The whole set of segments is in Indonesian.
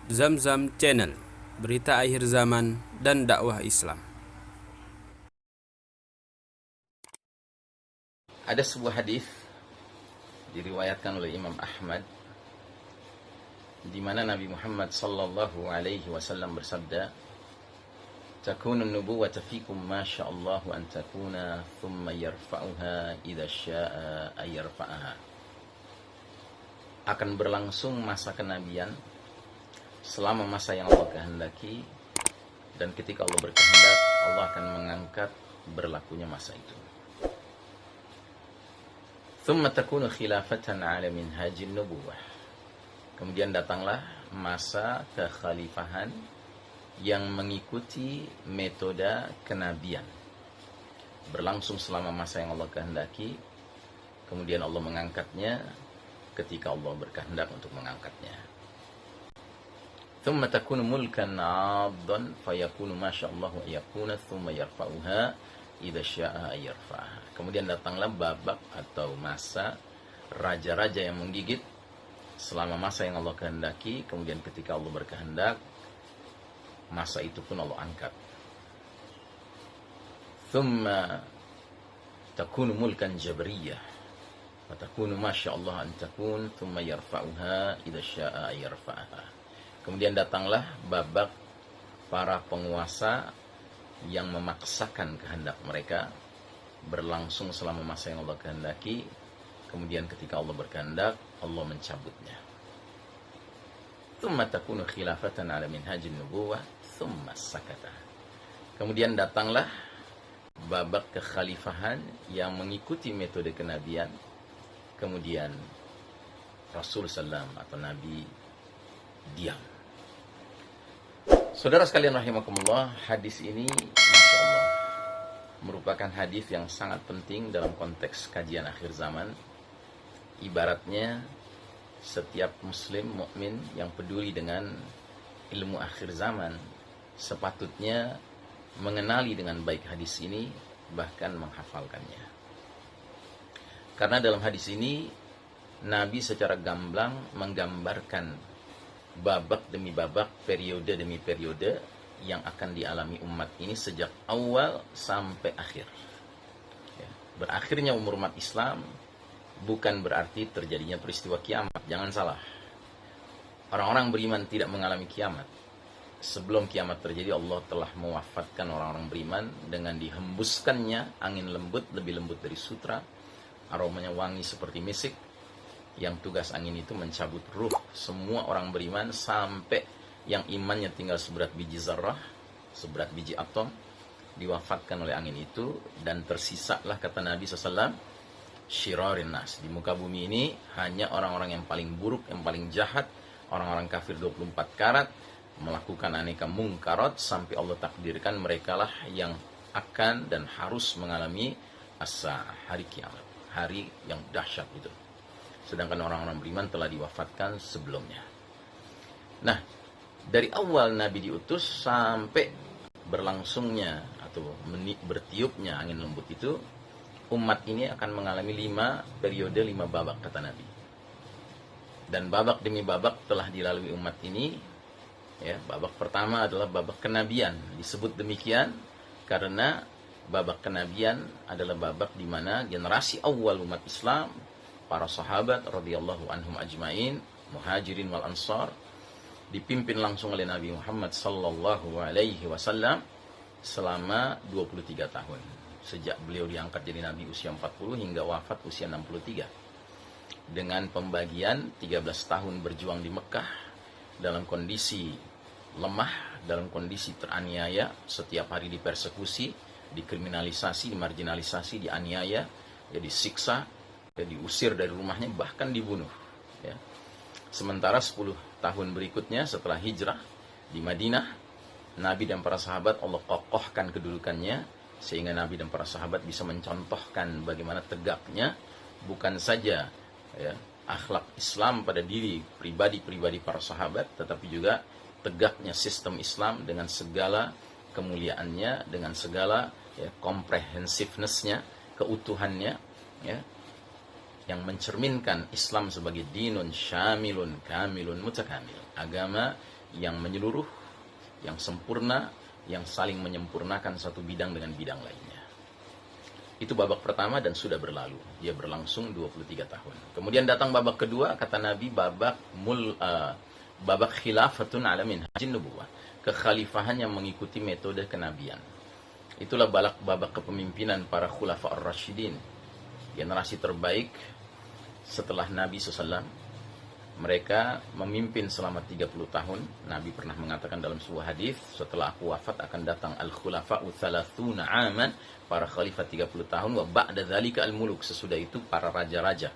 Zamzam Channel, berita akhir zaman dan dakwah Islam. Ada sebuah hadis diriwayatkan oleh Imam Ahmad di mana Nabi Muhammad sallallahu alaihi wasallam bersabda, "Takunu an-nubuwwatu fikum ma sya'allahu an takuna, thumma yarfa'uha idza syaa ay yarfa'aha." Akan berlangsung masa kenabian selama masa yang Allah kehendaki, dan ketika Allah berkehendak, Allah akan mengangkat berlakunya masa itu. Thumma takunu khilafatan ala minhajin nubuwah. Kemudian datanglah masa kekhalifahan yang mengikuti metode kenabian. Berlangsung selama masa yang Allah kehendaki, kemudian Allah mengangkatnya ketika Allah berkehendak untuk mengangkatnya. Thumma takunu mulkan 'addan fayakunu ma sya'allahu ayakuna thumma yarfa'uha idza syaa yarfa'aha. Kemudian datanglah babak atau masa raja-raja yang menggigit selama masa yang Allah kehendaki, kemudian ketika Allah berkehendak, masa itu pun Allah angkat. Thumma takunu mulkan jabriyah wa takunu ma sya'allahu an takun thumma yarfa'uha idza syaa yarfa'aha. Kemudian datanglah babak para penguasa yang memaksakan kehendak mereka, berlangsung selama masa yang Allah kehendaki, kemudian ketika Allah berkehendak, Allah mencabutnya. Thumma takunu khilafatan ala minhajin nubuwah thumma sakata. Kemudian datanglah babak kekhalifahan yang mengikuti metode kenabian, kemudian Rasul sallam atau Nabi diam. Saudara sekalian rahimakumullah, hadis ini Masya Allah merupakan hadis yang sangat penting dalam konteks kajian akhir zaman. Ibaratnya setiap muslim mukmin yang peduli dengan ilmu akhir zaman sepatutnya mengenali dengan baik hadis ini, bahkan menghafalkannya. Karena dalam hadis ini Nabi secara gamblang menggambarkan babak demi babak, periode demi periode yang akan dialami umat ini sejak awal sampai akhir. Berakhirnya umur umat Islam bukan berarti terjadinya peristiwa kiamat. Jangan salah. Orang-orang beriman tidak mengalami kiamat. Sebelum kiamat terjadi, Allah telah mewafatkan orang-orang beriman dengan dihembuskannya angin lembut, lebih lembut dari sutra, aromanya wangi seperti misik, yang tugas angin itu mencabut ruh semua orang beriman sampai yang imannya tinggal seberat biji zarrah, seberat biji atom, diwafatkan oleh angin itu, dan tersisalah, kata Nabi SAW, syirarin nas. Di muka bumi ini hanya orang-orang yang paling buruk, yang paling jahat, orang-orang kafir 24 karat, melakukan aneka mungkarat, sampai Allah takdirkan merekalah yang akan dan harus mengalami hari kiamat, hari yang dahsyat itu. Sedangkan orang-orang beriman telah diwafatkan sebelumnya. Nah, dari awal Nabi diutus sampai berlangsungnya atau bertiupnya angin lembut itu, umat ini akan mengalami 5 periode, 5 babak, kata Nabi. Dan babak demi babak telah dilalui umat ini. Babak pertama adalah babak kenabian. Disebut demikian karena babak kenabian adalah babak di mana generasi awal umat Islam, para sahabat radhiyallahu anhum ajmain, muhajirin wal ansar, dipimpin langsung oleh Nabi Muhammad sallallahu alaihi wasallam selama 23 tahun. Sejak beliau diangkat jadi Nabi usia 40 hingga wafat usia 63. Dengan pembagian 13 tahun berjuang di Mekah dalam kondisi lemah, dalam kondisi teraniaya, setiap hari dipersekusi, dikriminalisasi, dimarginalisasi, dianiaya, disiksa, diusir dari rumahnya, bahkan dibunuh. Sementara 10 tahun berikutnya setelah hijrah di Madinah, Nabi dan para sahabat Allah kokohkan kedudukannya, sehingga Nabi dan para sahabat bisa mencontohkan bagaimana tegaknya bukan saja akhlak Islam pada diri pribadi-pribadi para sahabat, tetapi juga tegaknya sistem Islam dengan segala kemuliaannya, dengan segala comprehensiveness-nya, keutuhannya, yang mencerminkan Islam sebagai dinun syamilun kamilun mutakamil, agama yang menyeluruh, yang sempurna, yang saling menyempurnakan satu bidang dengan bidang lainnya. Itu babak pertama dan sudah berlalu. Dia berlangsung 23 tahun. Kemudian datang babak kedua, kata Nabi, babak khilafatun ala minhajin nubuwah. Kekhalifahan yang mengikuti metode kenabian. Itulah babak kepemimpinan para khulafa ar-rasyidin. Generasi terbaik setelah Nabi SAW. Mereka memimpin selama 30 tahun. Nabi pernah mengatakan dalam sebuah hadis, setelah aku wafat akan datang al-khulafa'u thalathuna aman, para khalifah 30 tahun, wa ba'da dzalika al-muluk, sesudah itu para raja-raja.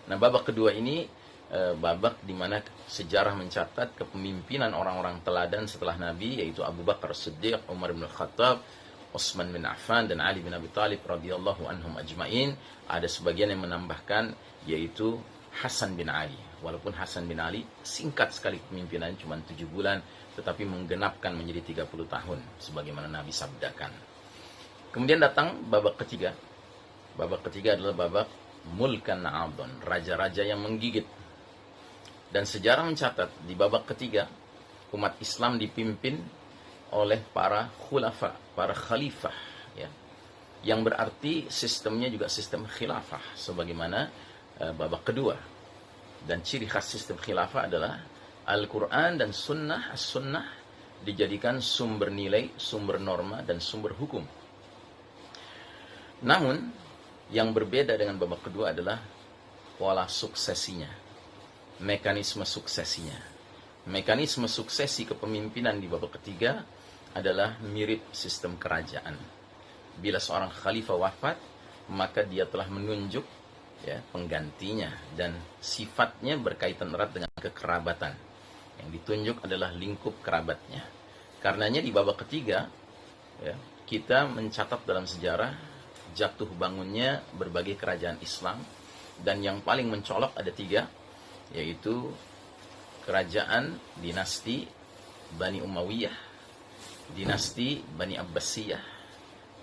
Nah, babak kedua ini babak di mana sejarah mencatat kepemimpinan orang-orang teladan setelah Nabi, yaitu Abu Bakar Siddiq, Umar bin Khattab, Utsman bin Affan, dan Ali bin Abi Thalib radhiyallahu anhum ajma'in. Ada sebagian yang menambahkan yaitu Hasan bin Ali. Walaupun Hasan bin Ali singkat sekali kepemimpinan, cuma 7 bulan, tetapi menggenapkan menjadi 30 tahun sebagaimana Nabi sabdakan. Kemudian datang babak ketiga. Babak ketiga adalah babak mulkan na'adun, raja-raja yang menggigit. Dan sejarah mencatat di babak ketiga umat Islam dipimpin oleh para khulafa, para khalifah, ya. Yang berarti sistemnya juga sistem khilafah sebagaimana babak kedua. Dan ciri khas sistem khilafah adalah Al-Quran dan Sunnah, As-Sunnah dijadikan sumber nilai, sumber norma, dan sumber hukum. Namun, yang berbeda dengan babak kedua adalah pola suksesinya, mekanisme suksesinya. Mekanisme suksesi kepemimpinan di babak ketiga adalah mirip sistem kerajaan. Bila seorang khalifah wafat, maka dia telah menunjuk, ya, penggantinya, dan sifatnya berkaitan erat dengan kekerabatan. Yang ditunjuk adalah lingkup kerabatnya. Karenanya di babak ketiga, ya, kita mencatat dalam sejarah jatuh bangunnya berbagai kerajaan Islam, dan yang paling mencolok ada 3, yaitu kerajaan dinasti Bani Umayyah, dinasti Bani Abbasiyah,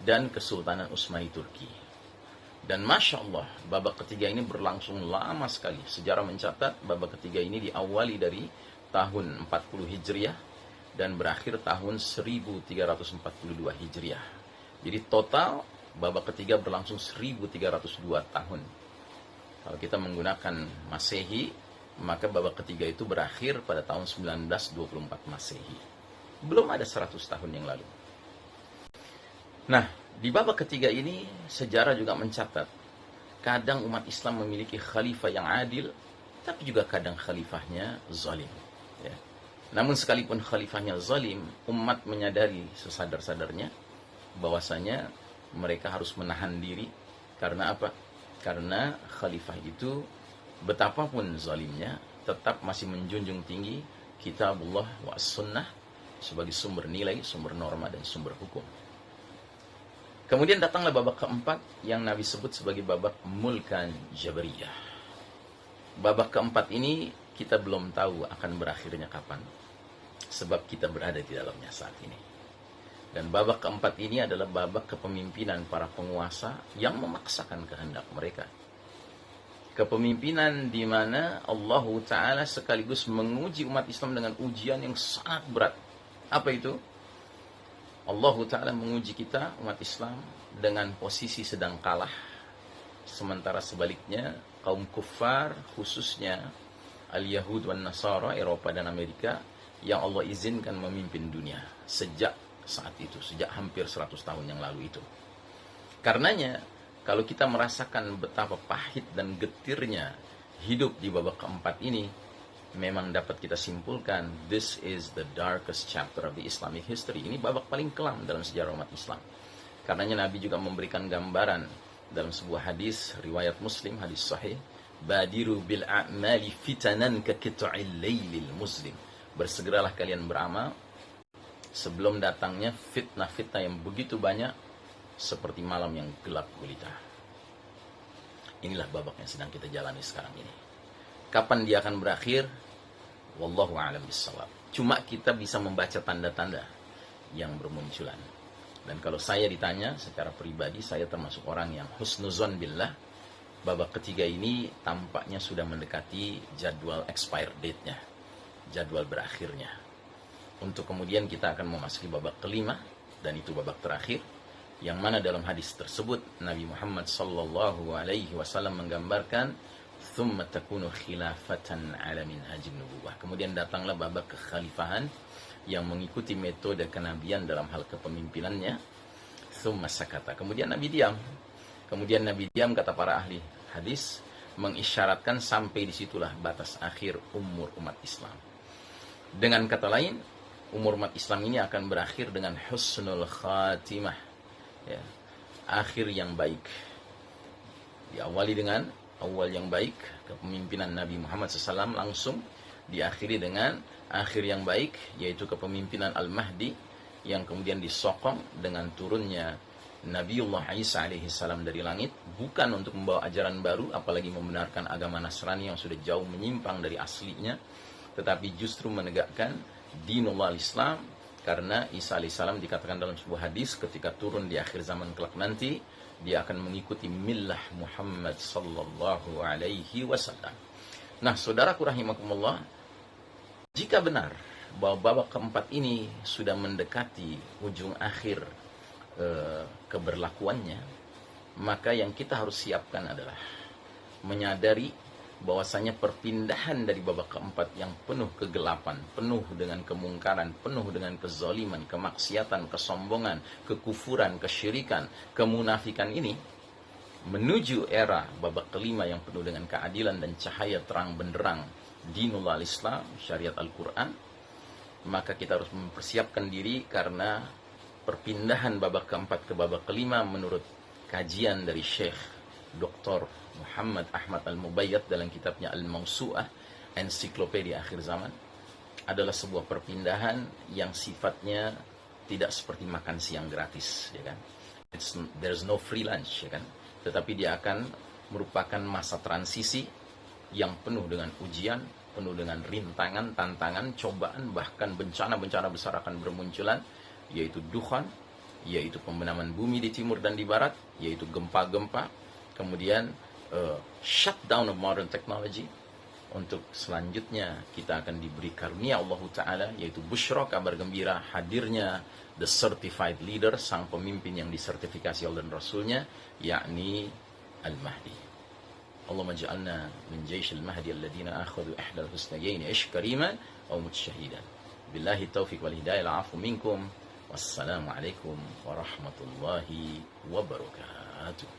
dan Kesultanan Utsmani Turki. Dan Masya Allah, babak ketiga ini berlangsung lama sekali. Sejarah mencatat babak ketiga ini diawali dari tahun 40 Hijriah dan berakhir tahun 1342 Hijriah. Jadi total babak ketiga berlangsung 1302 tahun. Kalau kita menggunakan Masehi, maka babak ketiga itu berakhir pada tahun 1924 Masehi. Belum ada 100 tahun yang lalu. Nah, di babak ketiga ini sejarah juga mencatat kadang umat Islam memiliki khalifah yang adil, tapi juga kadang khalifahnya zalim, ya. Namun sekalipun khalifahnya zalim, umat menyadari sesadar-sadarnya bahwasanya mereka harus menahan diri. Karena apa? Karena khalifah itu betapapun zalimnya tetap masih menjunjung tinggi kitabullah wa sunnah sebagai sumber nilai, sumber norma, dan sumber hukum. Kemudian datanglah babak keempat yang Nabi sebut sebagai babak mulkan jabariyah. Babak keempat ini kita belum tahu akan berakhirnya kapan, sebab kita berada di dalamnya saat ini. Dan babak keempat ini adalah babak kepemimpinan para penguasa yang memaksakan kehendak mereka. Kepemimpinan di mana Allah Ta'ala sekaligus menguji umat Islam dengan ujian yang sangat berat. Apa itu? Allah Ta'ala menguji kita, umat Islam, dengan posisi sedang kalah. Sementara sebaliknya, kaum kufar, khususnya Al-Yahud wan Nasara, Eropa dan Amerika, yang Allah izinkan memimpin dunia sejak saat itu, sejak hampir 100 tahun yang lalu itu. Karenanya, kalau kita merasakan betapa pahit dan getirnya hidup di babak keempat ini, memang dapat kita simpulkan, this is the darkest chapter of the Islamic history. Ini babak paling kelam dalam sejarah umat Islam. Karenanya Nabi juga memberikan gambaran dalam sebuah hadis riwayat Muslim, hadis sahih, badiru bil a'mali fitanan ka qit'il lailil muslim. Bersegeralah kalian beramal sebelum datangnya fitnah-fitnah yang begitu banyak seperti malam yang gelap gulita. Inilah babak yang sedang kita jalani sekarang ini. Kapan dia akan berakhir? Wallahu a'lam bissawab. Cuma kita bisa membaca tanda-tanda yang bermunculan. Dan kalau saya ditanya secara pribadi, saya termasuk orang yang husnuzon billah. Babak ketiga ini tampaknya sudah mendekati jadwal expire date-nya. jadwal berakhirnya. Untuk kemudian kita akan memasuki babak kelima, dan itu babak terakhir, yang mana dalam hadis tersebut Nabi Muhammad sallallahu alaihi wasallam menggambarkan thumma takunu khilafatan ala minhajin nubuwah. Kemudian datanglah babak kekhalifahan yang mengikuti metode kenabian dalam hal kepemimpinannya. Thumma sakata. Kemudian Nabi diam. Kemudian Nabi diam, kata para ahli hadis, mengisyaratkan sampai disitulah batas akhir umur umat Islam. Dengan kata lain, umur umat Islam ini akan berakhir dengan husnul khatimah, ya, akhir yang baik. Diawali dengan awal yang baik, kepemimpinan Nabi Muhammad SAW, langsung diakhiri dengan akhir yang baik, yaitu kepemimpinan Al-Mahdi, yang kemudian disokong dengan turunnya Nabiullah Isa alaihissalam dari langit, bukan untuk membawa ajaran baru, apalagi membenarkan agama Nasrani yang sudah jauh menyimpang dari aslinya, tetapi justru menegakkan dinullah al-Islam. Karena Isa alaihissalam dikatakan dalam sebuah hadis, ketika turun di akhir zaman kelak nanti, dia akan mengikuti millah Muhammad sallallahu alaihi wasallam. Nah, saudaraku rahimakumullah, jika benar bahwa babak keempat ini sudah mendekati ujung akhir keberlakuannya, maka yang kita harus siapkan adalah menyadari bahwasanya perpindahan dari babak keempat yang penuh kegelapan, penuh dengan kemungkaran, penuh dengan kezaliman, kemaksiatan, kesombongan, kekufuran, kesyirikan, kemunafikan ini, menuju era babak kelima yang penuh dengan keadilan dan cahaya terang benderang dinullah al-Islam, syariat Al-Quran, maka kita harus mempersiapkan diri, karena perpindahan babak keempat ke babak kelima menurut kajian dari Syekh Dr. Muhammad Ahmad Al-Mubayyad dalam kitabnya Al-Mawsu'ah, ensiklopedia akhir zaman, adalah sebuah perpindahan yang sifatnya tidak seperti makan siang gratis, ya kan? There's no free lunch, ya kan? Tetapi dia akan merupakan masa transisi yang penuh dengan ujian, penuh dengan rintangan, tantangan, cobaan, bahkan bencana-bencana besar akan bermunculan, yaitu dukhan, yaitu pembenaman bumi di timur dan di barat, yaitu gempa-gempa, kemudian shutdown of modern technology. Untuk selanjutnya kita akan diberi karunia Allah Ta'ala, yaitu busyra, kabar gembira, hadirnya the certified leader, sang pemimpin yang disertifikasi Allah dan Rasulnya, yakni Al-Mahdi. Allahumma ja'alna min jaysh al-Mahdi alladhina akhadhu ihda al-husnayayn ish kariman aw mutshahidan. Billahi taufiq wal hidayah, al-afu minkum. Wassalamualaikum warahmatullahi wabarakatuh.